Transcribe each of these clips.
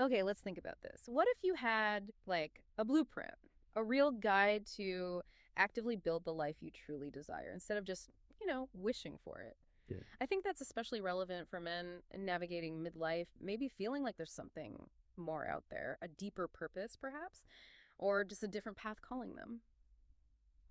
Okay, let's think about this. What if you had, like, a blueprint, a real guide to actively build the life you truly desire instead of just, wishing for it? Yeah. I think that's especially relevant for men navigating midlife, maybe feeling like there's something more out there, a deeper purpose, perhaps, or just a different path calling them.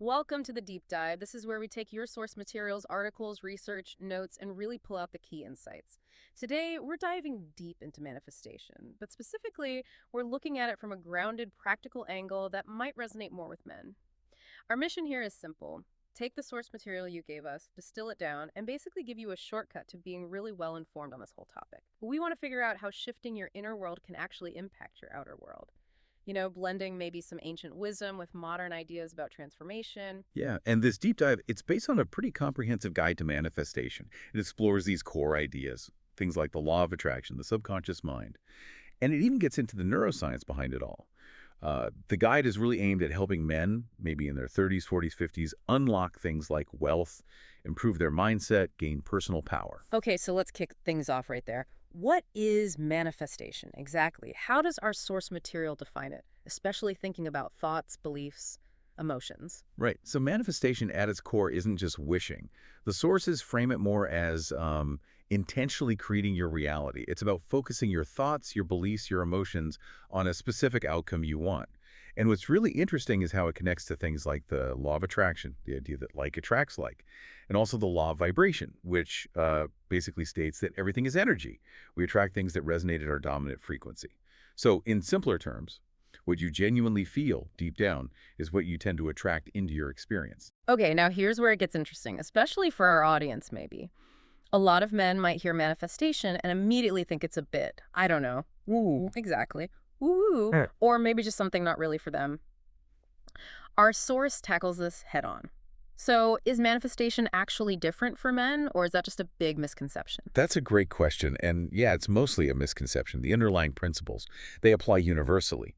Welcome to the deep dive. This is where we take your source materials, articles, research, notes, and really pull out the key insights. Today, we're diving deep into manifestation, but specifically, we're looking at it from a grounded, practical angle that might resonate more with men. Our mission here is simple. Take the source material you gave us, distill it down, and basically give you a shortcut to being really well informed on this whole topic. We want to figure out how shifting your inner world can actually impact your outer world. Blending maybe some ancient wisdom with modern ideas about transformation. Yeah, and this deep dive, it's based on a pretty comprehensive guide to manifestation. It explores these core ideas, things like the law of attraction, the subconscious mind, and it even gets into the neuroscience behind it all. The guide is really aimed at helping men, maybe in their 30s, 40s, 50s, unlock things like wealth, improve their mindset, gain personal power. Okay, so let's kick things off right there. What is manifestation exactly? How does our source material define it, especially thinking about thoughts, beliefs, emotions? Right. So manifestation at its core isn't just wishing. The sources frame it more as intentionally creating your reality. It's about focusing your thoughts, your beliefs, your emotions on a specific outcome you want. And what's really interesting is how it connects to things like the law of attraction, the idea that like attracts like, and also the law of vibration, which basically states that everything is energy. We attract things that resonate at our dominant frequency. So in simpler terms, what you genuinely feel deep down is what you tend to attract into your experience. Okay, now here's where it gets interesting, especially for our audience, maybe. A lot of men might hear manifestation and immediately think it's a bit, I don't know, woo, exactly, woo, or maybe just something not really for them. Our source tackles this head on. So, is manifestation actually different for men, or is that just a big misconception? That's a great question, and yeah, it's mostly a misconception. The underlying principles, they apply universally.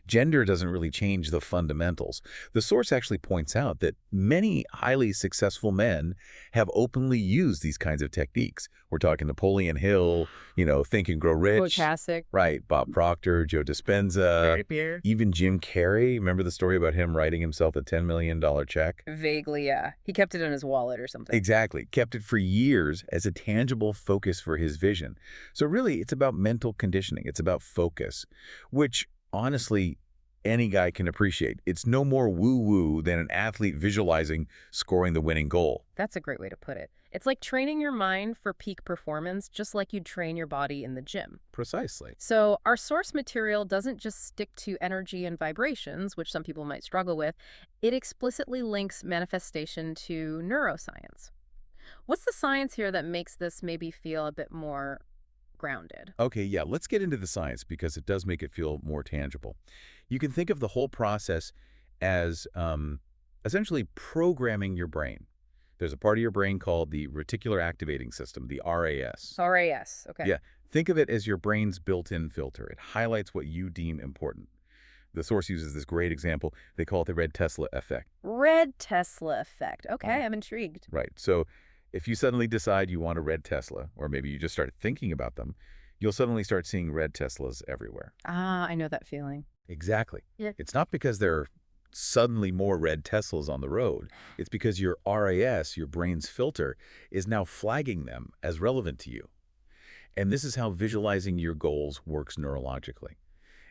Gender doesn't really change the fundamentals. The source actually points out that many highly successful men have openly used these kinds of techniques. We're talking Napoleon Hill, Think and Grow Rich, Fantastic. right? Bob Proctor, Joe Dispenza, Pierre. even Jim Carrey. Remember the story about him writing himself a $10 million check? Vaguely, yeah. He kept it in his wallet or something. Exactly. Kept it for years as a tangible focus for his vision. So really, it's about mental conditioning. It's about focus, which honestly, any guy can appreciate. It's no more woo-woo than an athlete visualizing scoring the winning goal. That's a great way to put it. It's like training your mind for peak performance, just like you'd train your body in the gym. Precisely. So, our source material doesn't just stick to energy and vibrations, which some people might struggle with. It explicitly links manifestation to neuroscience. What's the science here that makes this maybe feel a bit more grounded? Okay, yeah, let's get into the science because it does make it feel more tangible. You can think of the whole process as essentially programming your brain. There's a part of your brain called the reticular activating system, the RAS. RAS, okay. Yeah, think of it as your brain's built-in filter. It highlights what you deem important. The source uses this great example. They call it the red Tesla effect. Red Tesla effect. Okay, I'm intrigued. Right. So if you suddenly decide you want a red Tesla, or maybe you just start thinking about them, you'll suddenly start seeing red Teslas everywhere. Ah, I know that feeling. Exactly. Yeah. It's not because there are suddenly more red Teslas on the road. It's because your RAS, your brain's filter, is now flagging them as relevant to you. And this is how visualizing your goals works neurologically.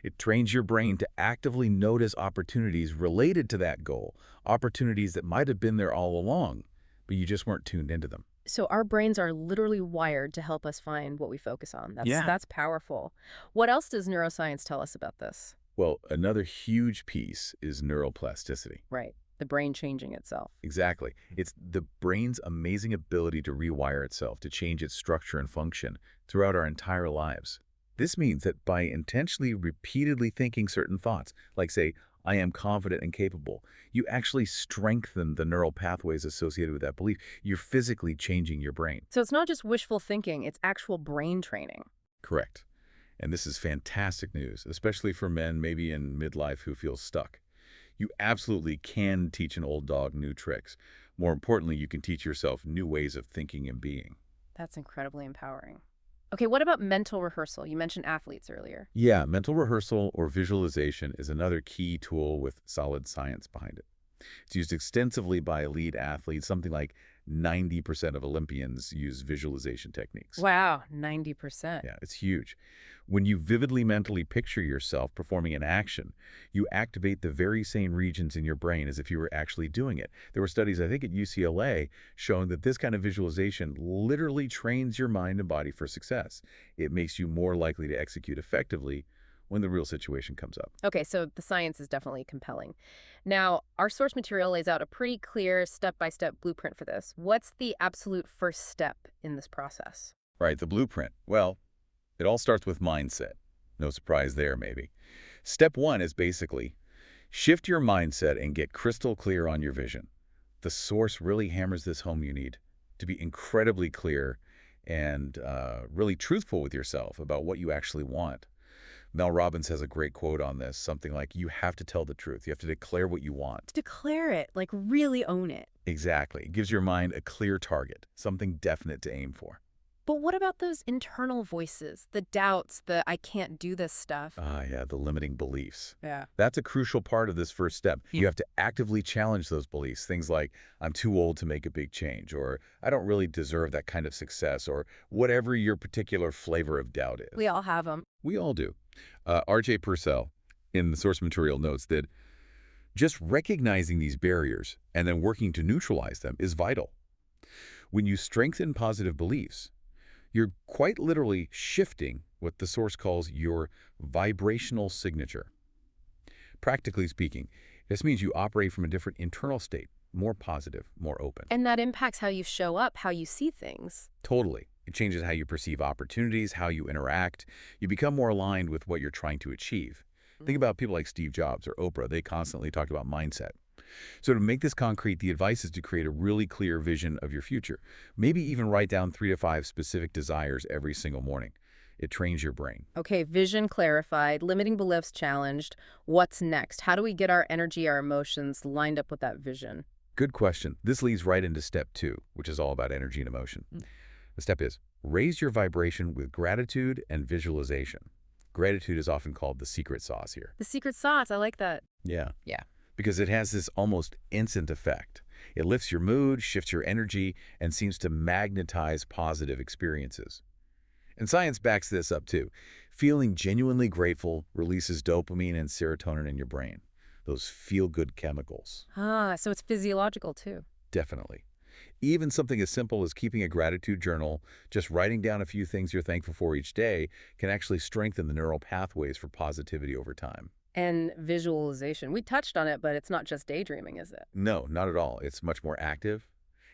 It trains your brain to actively notice opportunities related to that goal, opportunities that might have been there all along, but you just weren't tuned into them. So our brains are literally wired to help us find what we focus on. Yeah. That's powerful. What else does neuroscience tell us about this? Well, another huge piece is neuroplasticity. Right. The brain changing itself. Exactly. It's the brain's amazing ability to rewire itself, to change its structure and function throughout our entire lives. This means that by intentionally repeatedly thinking certain thoughts, like say, I am confident and capable, you actually strengthen the neural pathways associated with that belief. You're physically changing your brain. So it's not just wishful thinking, it's actual brain training. Correct. And this is fantastic news, especially for men maybe in midlife who feel stuck. You absolutely can teach an old dog new tricks. More importantly, you can teach yourself new ways of thinking and being. That's incredibly empowering. Okay, what about mental rehearsal? You mentioned athletes earlier. Yeah, mental rehearsal or visualization is another key tool with solid science behind it. It's used extensively by elite athletes. Something like 90% of Olympians use visualization techniques. Wow, 90%. Yeah, it's huge. When you vividly mentally picture yourself performing an action, you activate the very same regions in your brain as if you were actually doing it. There were studies, I think, at UCLA showing that this kind of visualization literally trains your mind and body for success. It makes you more likely to execute effectively when the real situation comes up. Okay, so the science is definitely compelling. Now, our source material lays out a pretty clear step-by-step blueprint for this. What's the absolute first step in this process? Right, the blueprint. Well, it all starts with mindset. No surprise there, maybe. Step one is basically shift your mindset and get crystal clear on your vision. The source really hammers this home. You need to be incredibly clear and really truthful with yourself about what you actually want. Mel Robbins has a great quote on this, something like, you have to tell the truth. You have to declare what you want. Declare it, like really own it. Exactly. It gives your mind a clear target, something definite to aim for. But what about those internal voices, the doubts, the I can't do this stuff? Ah, yeah, the limiting beliefs. Yeah. That's a crucial part of this first step. You have to actively challenge those beliefs. Things like, I'm too old to make a big change, or I don't really deserve that kind of success, or whatever your particular flavor of doubt is. We all have them. We all do. R.J. Purcell, in the source material, notes that just recognizing these barriers and then working to neutralize them is vital. When you strengthen positive beliefs, you're quite literally shifting what the source calls your vibrational signature. Practically speaking, this means you operate from a different internal state, more positive, more open. And that impacts how you show up, how you see things. Totally. It changes how you perceive opportunities, how you interact. You become more aligned with what you're trying to achieve. Think about people like Steve Jobs or Oprah. They constantly talked about mindset. So to make this concrete, the advice is to create a really clear vision of your future. Maybe even write down 3 to 5 specific desires every single morning. It trains your brain. Okay, vision clarified, limiting beliefs challenged. What's next? How do we get our energy, our emotions lined up with that vision? Good question. This leads right into step 2, which is all about energy and emotion. The step is raise your vibration with gratitude and visualization. Gratitude is often called the secret sauce here. The secret sauce, I like that. Yeah. Yeah. Because it has this almost instant effect. It lifts your mood, shifts your energy, and seems to magnetize positive experiences. And science backs this up too. Feeling genuinely grateful releases dopamine and serotonin in your brain, those feel-good chemicals. Ah, so it's physiological too. Definitely. Even something as simple as keeping a gratitude journal, just writing down a few things you're thankful for each day, can actually strengthen the neural pathways for positivity over time. And visualization. We touched on it, but it's not just daydreaming, is it? No, not at all. It's much more active.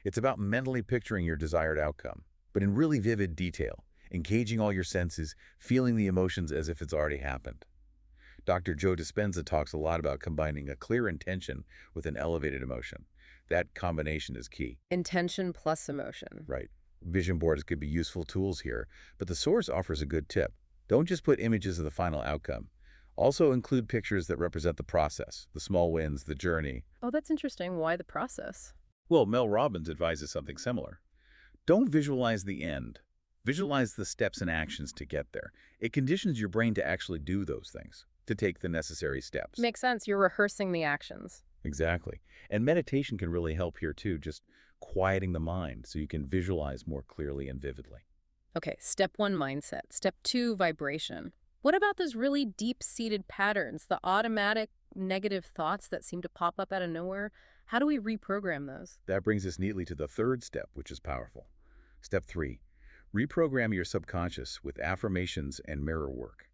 It's about mentally picturing your desired outcome, but in really vivid detail, engaging all your senses, feeling the emotions as if it's already happened. Dr. Joe Dispenza talks a lot about combining a clear intention with an elevated emotion. That combination is key. Intention plus emotion. Right. Vision boards could be useful tools here, but the source offers a good tip. Don't just put images of the final outcome. Also include pictures that represent the process, the small wins, the journey. Oh, that's interesting. Why the process? Well, Mel Robbins advises something similar. Don't visualize the end. Visualize the steps and actions to get there. It conditions your brain to actually do those things, to take the necessary steps. Makes sense. You're rehearsing the actions. Exactly. And meditation can really help here too, just quieting the mind so you can visualize more clearly and vividly. Okay, step 1, mindset. Step 2, vibration. What about those really deep-seated patterns, the automatic negative thoughts that seem to pop up out of nowhere? How do we reprogram those? That brings us neatly to the third step, which is powerful. Step 3, reprogram your subconscious with affirmations and mirror work.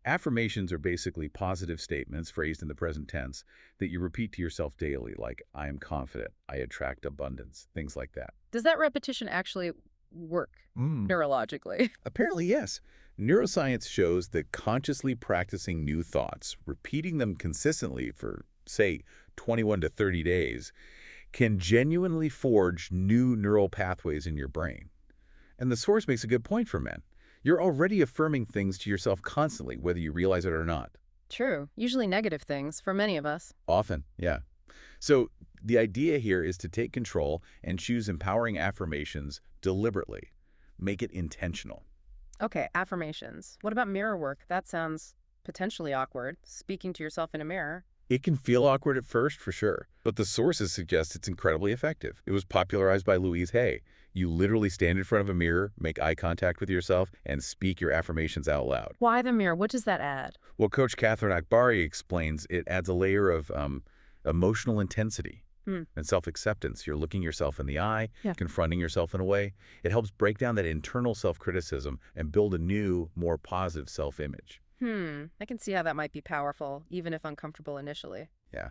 Affirmations are basically positive statements phrased in the present tense that you repeat to yourself daily, like, I am confident, I attract abundance, things like that. Does that repetition actually work neurologically? Apparently, yes. Neuroscience shows that consciously practicing new thoughts, repeating them consistently for, say, 21 to 30 days, can genuinely forge new neural pathways in your brain. And the source makes a good point for men. You're already affirming things to yourself constantly, whether you realize it or not. True. Usually negative things, for many of us. Often, yeah. So the idea here is to take control and choose empowering affirmations deliberately. Make it intentional. Okay, affirmations. What about mirror work? That sounds potentially awkward, speaking to yourself in a mirror. It can feel awkward at first, for sure, but the sources suggest it's incredibly effective. It was popularized by Louise Hay. You literally stand in front of a mirror, make eye contact with yourself, and speak your affirmations out loud. Why the mirror? What does that add? Well, Coach Catherine Akbari explains it adds a layer of emotional intensity Hmm. and self-acceptance. You're looking yourself in the eye, Yeah. confronting yourself in a way. It helps break down that internal self-criticism and build a new, more positive self-image. I can see how that might be powerful, even if uncomfortable initially. Yeah.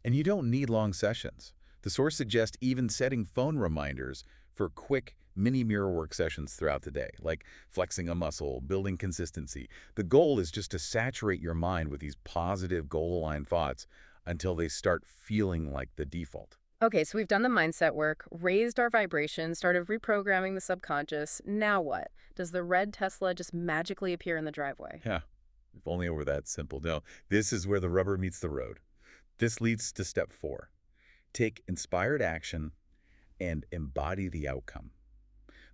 And you don't need long sessions. The source suggests even setting phone reminders for quick mini mirror work sessions throughout the day, like flexing a muscle, building consistency. The goal is just to saturate your mind with these positive goal-aligned thoughts until they start feeling like the default. Okay, so we've done the mindset work, raised our vibration, started reprogramming the subconscious. Now what? Does the red Tesla just magically appear in the driveway? Yeah, if only it were that simple. No, this is where the rubber meets the road. This leads to step 4. Take inspired action and embody the outcome.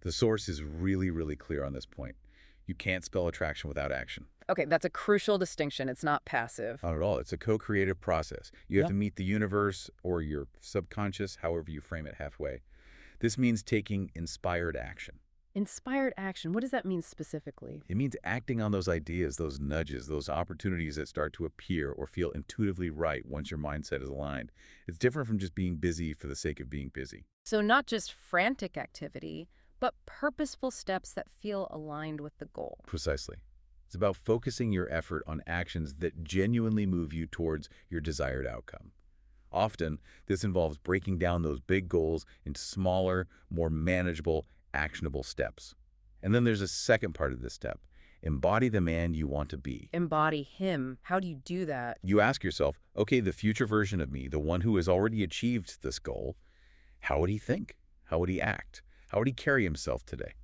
The source is really, really clear on this point. You can't spell attraction without action. Okay, that's a crucial distinction. It's not passive. Not at all. It's a co-creative process. You have Yeah. to meet the universe or your subconscious, however you frame it, halfway. This means taking inspired action. Inspired action. What does that mean specifically? It means acting on those ideas, those nudges, those opportunities that start to appear or feel intuitively right once your mindset is aligned. It's different from just being busy for the sake of being busy. So not just frantic activity, but purposeful steps that feel aligned with the goal. Precisely. It's about focusing your effort on actions that genuinely move you towards your desired outcome. Often, this involves breaking down those big goals into smaller, more manageable, actionable steps. And then there's a second part of this step. Embody the man you want to be. Embody him. How do you do that? You ask yourself, okay, the future version of me, the one who has already achieved this goal, how would he think? How would he act? How would he carry himself today?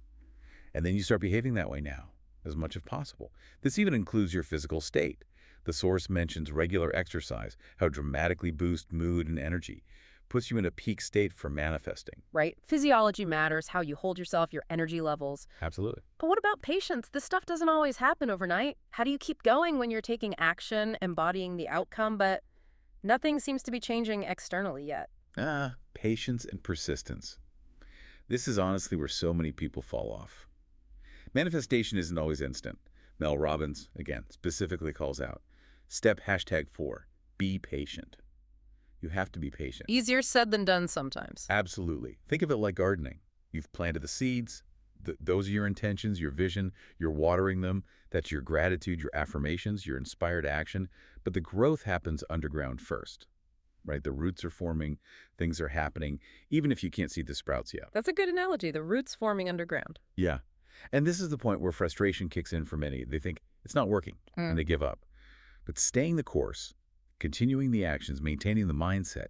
And then you start behaving that way now, as much as possible. This even includes your physical state. The source mentions regular exercise, how it dramatically boosts mood and energy, puts you in a peak state for manifesting. Right? Physiology matters, how you hold yourself, your energy levels. Absolutely. But what about patience? This stuff doesn't always happen overnight. How do you keep going when you're taking action, embodying the outcome, but nothing seems to be changing externally yet? Patience and persistence. This is honestly where so many people fall off. Manifestation isn't always instant. Mel Robbins, again, specifically calls out, step #4, be patient. You have to be patient. Easier said than done sometimes. Absolutely. Think of it like gardening. You've planted the seeds. Those are your intentions, your vision. You're watering them. That's your gratitude, your affirmations, your inspired action. But the growth happens underground first, right? The roots are forming, things are happening, even if you can't see the sprouts yet. That's a good analogy, the roots forming underground. Yeah. And this is the point where frustration kicks in for many. They think it's not working, and they give up. But staying the course, continuing the actions, maintaining the mindset,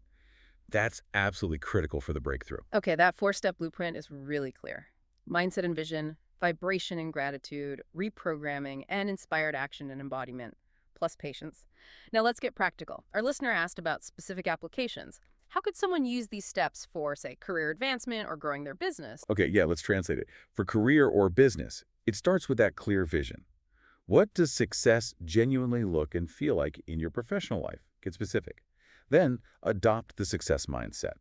that's absolutely critical for the breakthrough. Okay, that 4-step blueprint is really clear. Mindset and vision, vibration and gratitude, reprogramming, and inspired action and embodiment, plus patience. Now let's get practical. Our listener asked about specific applications. How could someone use these steps for, say, career advancement or growing their business? Okay, yeah, let's translate it. For career or business, it starts with that clear vision. What does success genuinely look and feel like in your professional life? Get specific. Then adopt the success mindset.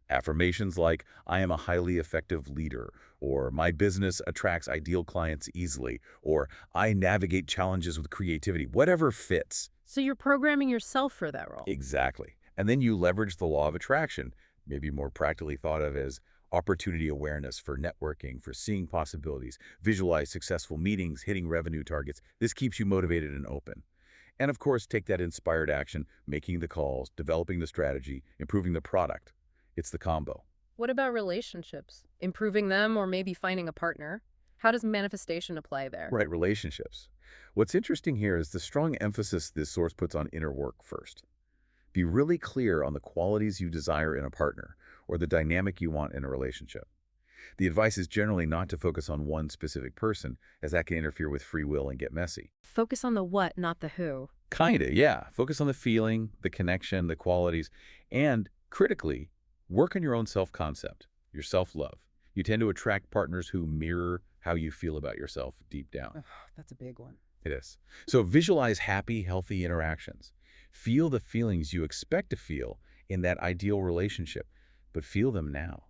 Affirmations like, I am a highly effective leader, or my business attracts ideal clients easily, or I navigate challenges with creativity, whatever fits. So you're programming yourself for that role. Exactly. And then you leverage the law of attraction, maybe more practically thought of as opportunity awareness for networking, for seeing possibilities, visualize successful meetings, hitting revenue targets. This keeps you motivated and open. And of course, take that inspired action, making the calls, developing the strategy, improving the product. It's the combo. What about relationships? Improving them or maybe finding a partner? How does manifestation apply there? Right, relationships. What's interesting here is the strong emphasis this source puts on inner work first. Be really clear on the qualities you desire in a partner or the dynamic you want in a relationship. The advice is generally not to focus on one specific person, as that can interfere with free will and get messy. Focus on the what, not the who. Kinda, yeah. Focus on the feeling, the connection, the qualities, and critically, work on your own self-concept, your self-love. You tend to attract partners who mirror how you feel about yourself deep down. Ugh, that's a big one. It is. So visualize happy, healthy interactions. Feel the feelings you expect to feel in that ideal relationship, but feel them now.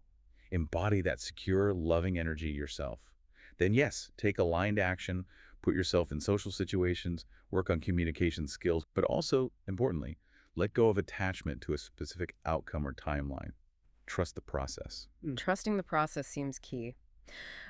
Embody that secure, loving energy yourself. Then yes, take aligned action, put yourself in social situations, work on communication skills, but also, importantly, let go of attachment to a specific outcome or timeline. Trust the process. Trusting the process seems key.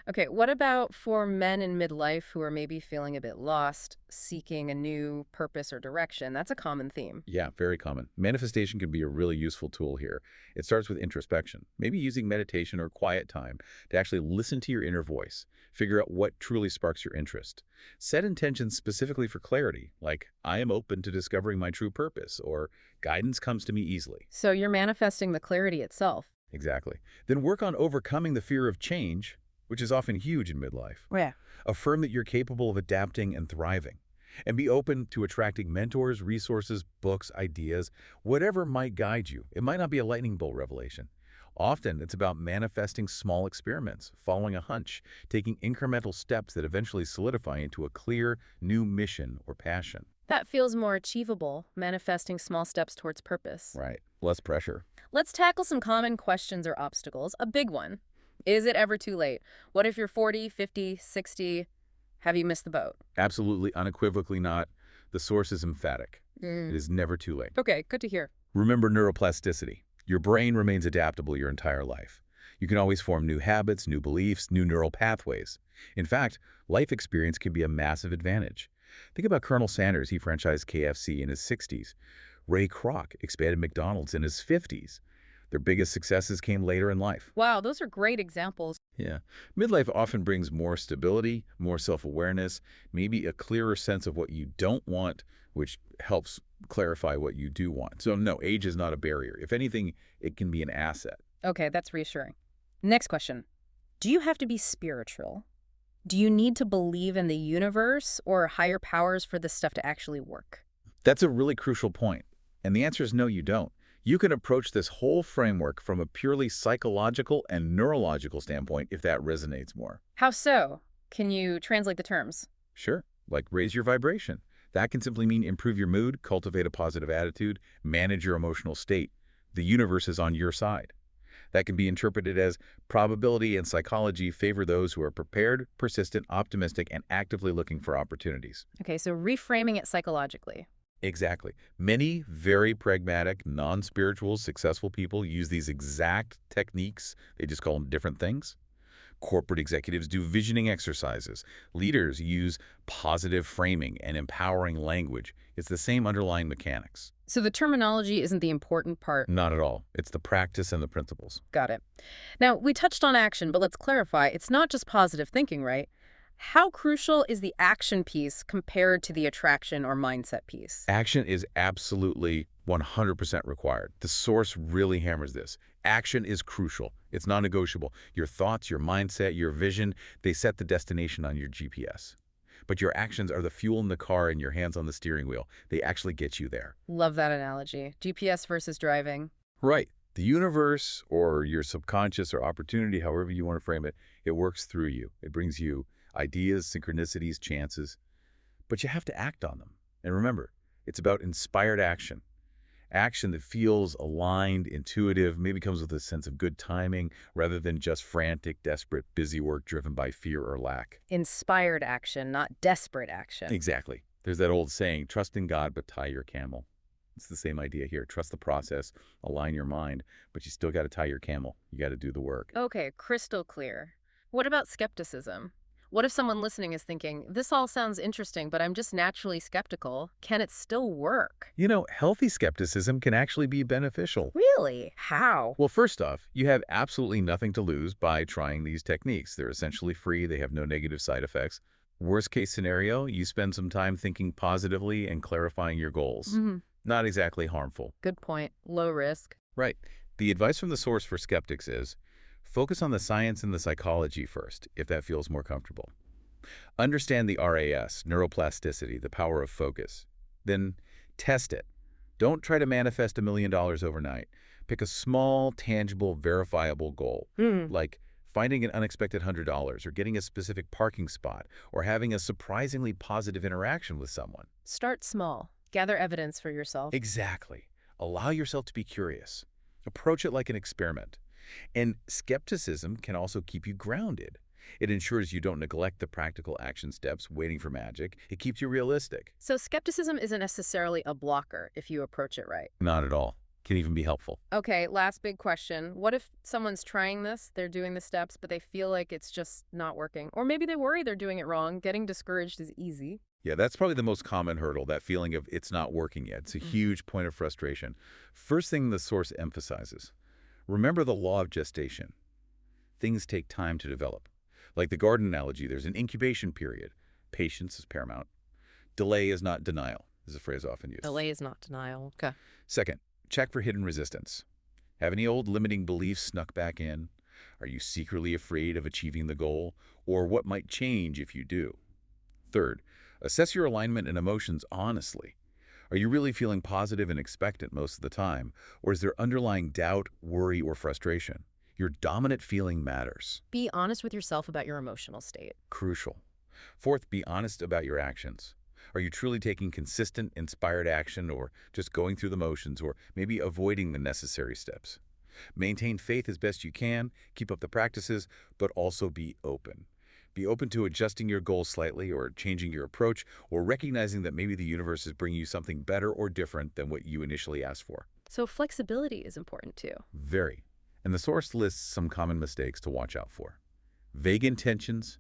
Okay, what about for men in midlife who are maybe feeling a bit lost, seeking a new purpose or direction? That's a common theme. Yeah, very common. Manifestation can be a really useful tool here. It starts with introspection, maybe using meditation or quiet time to actually listen to your inner voice, figure out what truly sparks your interest. Set intentions specifically for clarity, like, I am open to discovering my true purpose, or guidance comes to me easily. So you're manifesting the clarity itself. Exactly. Then work on overcoming the fear of change, which is often huge in midlife. Yeah. Affirm that you're capable of adapting and thriving. And be open to attracting mentors, resources, books, ideas, whatever might guide you. It might not be a lightning bolt revelation. Often, it's about manifesting small experiments, following a hunch, taking incremental steps that eventually solidify into a clear, new mission or passion. That feels more achievable, manifesting small steps towards purpose. Right. Less pressure. Let's tackle some common questions or obstacles. A big one. Is it ever too late? What if you're 40, 50, 60? Have you missed the boat? Absolutely, unequivocally not. The source is emphatic. It is never too late. Okay, good to hear. Remember neuroplasticity. Your brain remains adaptable your entire life. You can always form new habits, new beliefs, new neural pathways. In fact, life experience can be a massive advantage. Think about Colonel Sanders. He franchised KFC in his 60s. Ray Kroc expanded McDonald's in his 50s. Their biggest successes came later in life. Wow, those are great examples. Yeah. Midlife often brings more stability, more self-awareness, maybe a clearer sense of what you don't want, which helps clarify what you do want. So no, age is not a barrier. If anything, it can be an asset. Okay, that's reassuring. Next question. Do you have to be spiritual? Do you need to believe in the universe or higher powers for this stuff to actually work? That's a really crucial point. And the answer is no, you don't. You can approach this whole framework from a purely psychological and neurological standpoint if that resonates more. How so? Can you translate the terms? Sure, like raise your vibration. That can simply mean improve your mood, cultivate a positive attitude, manage your emotional state. The universe is on your side. That can be interpreted as probability and psychology favor those who are prepared, persistent, optimistic, and actively looking for opportunities. Okay, so reframing it psychologically. Exactly. Many very pragmatic, non-spiritual, successful people use these exact techniques. They just call them different things. Corporate executives do visioning exercises. Leaders use positive framing and empowering language. It's the same underlying mechanics. So the terminology isn't the important part. Not at all. It's the practice and the principles. Got it. Now, we touched on action, but let's clarify. It's not just positive thinking, right? How crucial is the action piece compared to the attraction or mindset piece? Action is absolutely 100% required. The source really hammers this. Action is crucial. It's non-negotiable. Your thoughts, your mindset, your vision, they set the destination on your GPS. But your actions are the fuel in the car and your hands on the steering wheel. They actually get you there. Love that analogy. GPS versus driving. Right. The universe or your subconscious or opportunity, however you want to frame it, it works through you. It brings you ideas, synchronicities, chances. But you have to act on them. And remember, it's about inspired action. Action that feels aligned, intuitive, maybe comes with a sense of good timing rather than just frantic, desperate, busy work driven by fear or lack. Inspired action, not desperate action. Exactly. There's that old saying, trust in God, but tie your camel. It's the same idea here. Trust the process, align your mind, but you still got to tie your camel. You got to do the work. Okay, crystal clear. What about skepticism? What if someone listening is thinking, this all sounds interesting, but I'm just naturally skeptical. Can it still work? You know, healthy skepticism can actually be beneficial. Really? How? Well, first off, you have absolutely nothing to lose by trying these techniques. They're essentially free. They have no negative side effects. Worst case scenario, you spend some time thinking positively and clarifying your goals. Not exactly harmful. Good point. Low risk. Right. The advice from the source for skeptics is, focus on the science and the psychology first, if that feels more comfortable. Understand the RAS, neuroplasticity, the power of focus. Then test it. Don't try to manifest $1 million overnight. Pick a small, tangible, verifiable goal, like Finding an unexpected $100 or getting a specific parking spot or having a surprisingly positive interaction with someone. Start small. Gather evidence for yourself. Exactly. Allow yourself to be curious. Approach it like an experiment. And skepticism can also keep you grounded. It ensures you don't neglect the practical action steps waiting for magic. It keeps you realistic. So skepticism isn't necessarily a blocker if you approach it right. Not at all. Can even be helpful. Okay, last big question. What if someone's trying this, they're doing the steps, but they feel like it's just not working? Or maybe they worry they're doing it wrong. Getting discouraged is easy. Yeah, that's probably the most common hurdle, that feeling of it's not working yet. It's a huge point of frustration. First thing the source emphasizes, remember the law of gestation. Things take time to develop. Like the garden analogy, there's an incubation period. Patience is paramount. Delay is not denial, is a phrase often used. Delay is not denial. Okay. Second, check for hidden resistance. Have any old limiting beliefs snuck back in? Are you secretly afraid of achieving the goal? Or what might change if you do? Third, assess your alignment and emotions honestly. Are you really feeling positive and expectant most of the time? Or is there underlying doubt, worry, or frustration? Your dominant feeling matters. Be honest with yourself about your emotional state. Crucial. Fourth, be honest about your actions. Are you truly taking consistent, inspired action or just going through the motions or maybe avoiding the necessary steps? Maintain faith as best you can, keep up the practices, but also be open. Be open to adjusting your goals slightly or changing your approach or recognizing that maybe the universe is bringing you something better or different than what you initially asked for. So flexibility is important too. Very. And the source lists some common mistakes to watch out for. Vague intentions,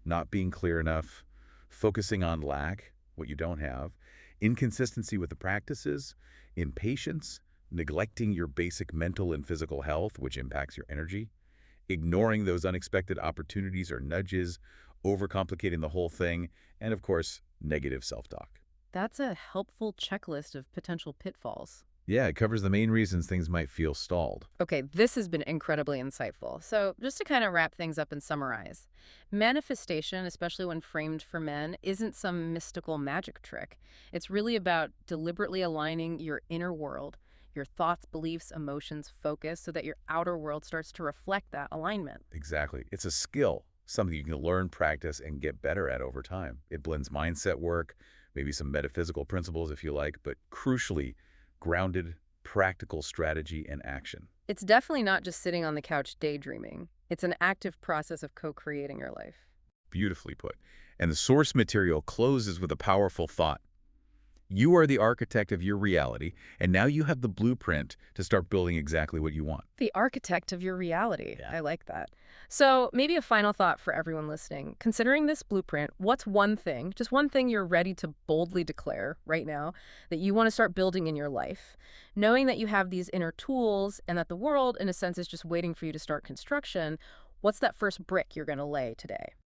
not being clear enough, focusing on lack, what you don't have, inconsistency with the practices, impatience, neglecting your basic mental and physical health, which impacts your energy, ignoring those unexpected opportunities or nudges, overcomplicating the whole thing, and of course, negative self-talk. That's a helpful checklist of potential pitfalls. Yeah, it covers the main reasons things might feel stalled. Okay, this has been incredibly insightful. So just to kind of wrap things up and summarize, manifestation, especially when framed for men, isn't some mystical magic trick. It's really about deliberately aligning your inner world, your thoughts, beliefs, emotions, focus, so that your outer world starts to reflect that alignment. Exactly. It's a skill, something you can learn, practice, and get better at over time. It blends mindset work, maybe some metaphysical principles if you like, but crucially, grounded, practical strategy and action. It's definitely not just sitting on the couch daydreaming. It's an active process of co-creating your life. Beautifully put. And the source material closes with a powerful thought. You are the architect of your reality, and now you have the blueprint to start building exactly what you want. The architect of your reality. Yeah. I like that. So maybe a final thought for everyone listening. Considering this blueprint, what's one thing, just one thing you're ready to boldly declare right now that you want to start building in your life? Knowing that you have these inner tools and that the world, in a sense, is just waiting for you to start construction, what's that first brick you're going to lay today?